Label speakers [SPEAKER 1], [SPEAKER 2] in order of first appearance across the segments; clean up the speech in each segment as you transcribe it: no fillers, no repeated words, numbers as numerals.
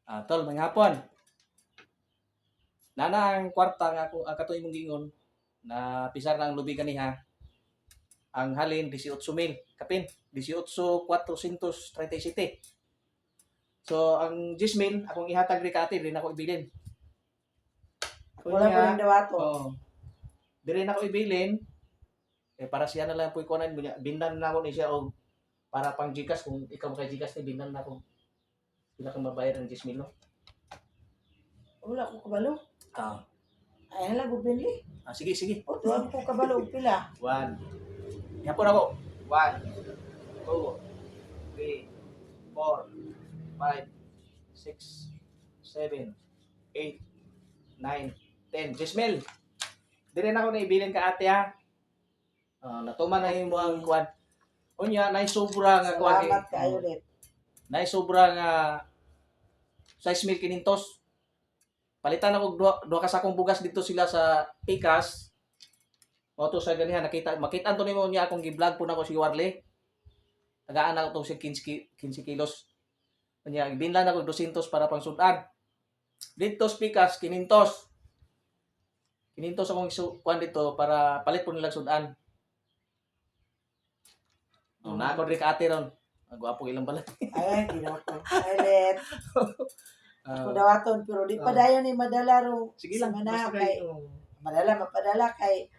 [SPEAKER 1] Tol, mga hapon. Nana ang kwarta nga ako katuig mong giingon na pisar ng lubi kaniha. Ang halin 18,000 kapin 18,437. So ang 10,000 akong ihatag ri ka ati, dili na ko ibilin.
[SPEAKER 2] Wala ko rin dawato.
[SPEAKER 1] Oh. Dili na ko ibilin. Para siya na lang puy kunan mo niya. Bindan na ako ni siya og para pang Gcash kung ikaw kay Gcash ni bindan na ako. Sila kang mabayad ng 10,000 no.
[SPEAKER 2] Wala ko kabalo.
[SPEAKER 1] Ah.
[SPEAKER 2] Ay, hala, bubili.
[SPEAKER 1] Sige, sige.
[SPEAKER 2] O, tuwag ko kabalo, pila.
[SPEAKER 1] 1. Yapon ako. 1, 2, 3, 4, 5, 6, 7, 8, 9, 10. Jismel, dire na ako na ibilin ka ate ha. Natuman na yung mga kuwan. Unya, sobra nga kuwan.
[SPEAKER 2] Salamat kayo ulit.
[SPEAKER 1] Sobra nga 6,500. Palitan ako duha ka sakong bugas dito sila sa Pikas. O to sa ganihan makita to nimo niya akong gi-vlog po na ko si Warley. Tagaan ako to si 15 kilos. Kanya ibinlan ako 200 para pang sudan. Dito sa Pikas 500. 500 akong kuan dito para palit po nilang sudan. Na ako rin ka ate ron. Gwapo ilang balat.
[SPEAKER 2] Ay, ginawa ko. Ulit. Ako dawaton, pero di pa dayon ni madala ro.
[SPEAKER 1] Sige lang,
[SPEAKER 2] Mana
[SPEAKER 1] basta
[SPEAKER 2] kay
[SPEAKER 1] kayo.
[SPEAKER 2] mapadala kay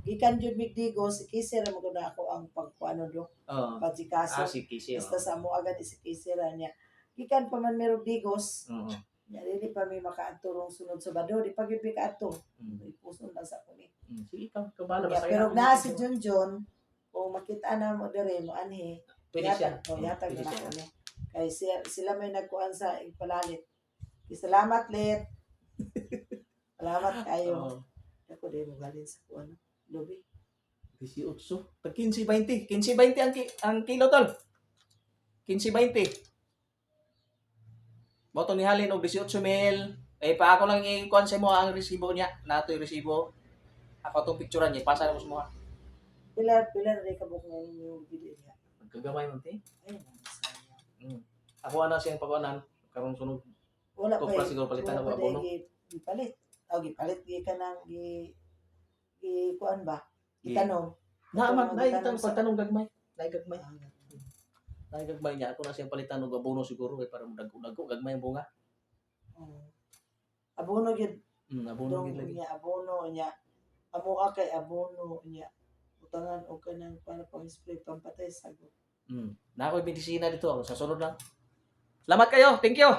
[SPEAKER 2] gikan jud migdigo si Kisir mo na ako ang pagkuano do. Pagikaso.
[SPEAKER 1] Si Kisi.
[SPEAKER 2] Basta sa mo agad si Kisir niya. Gikan pa man merong digos. Ya dili pa mi makaadturong sunod Sabado, di pa gyud mi kaadto. Ipuson lang sa kuno.
[SPEAKER 1] Sige ka, kabala
[SPEAKER 2] Yeah, pero na si Junjun, kung makita na mo dire mo anhi.
[SPEAKER 1] Pwede siya.
[SPEAKER 2] Yatag na ako ni. Kay sila may nagkuan sa igpalalit. Salamat Let. Salamat kayo. Ako din mo galing sa kuan. Lobby.
[SPEAKER 1] 18. Tag 15-20. 15-20 ang kilo tol. 15-20. Boto ni halin og 18,000. Pa ako lang i-kuan sa mo ang resibo niya. Nato yung resibo. Ako itong picturean niya. Pasa na ko sa mga.
[SPEAKER 2] Pilar na rin kabuk na yung video niya.
[SPEAKER 1] Magkagamay mo, te.
[SPEAKER 2] Ayun, sayang.
[SPEAKER 1] Ako ana siyang pag-anan. Karong sunod.
[SPEAKER 2] Wala pa.
[SPEAKER 1] Kupra siguro palitan ako abono.
[SPEAKER 2] Gipalit. Gipalit kanang kuan ba? Itanong.
[SPEAKER 1] Naaman, naitan pagtanong gagmay. Naigagmay. Naigagmay niya. Ako na siyang palitan og abono siguro para dago gagmay ang bunga.
[SPEAKER 2] Abono gyud.
[SPEAKER 1] Abono gyud lagi.
[SPEAKER 2] Abono niya. Amuha kay abono niya. Utangan o kanang para pang-spray pampatay sagot.
[SPEAKER 1] Na ako'y medisina dito. Sa sunod lang. Salamat kayo. Thank you.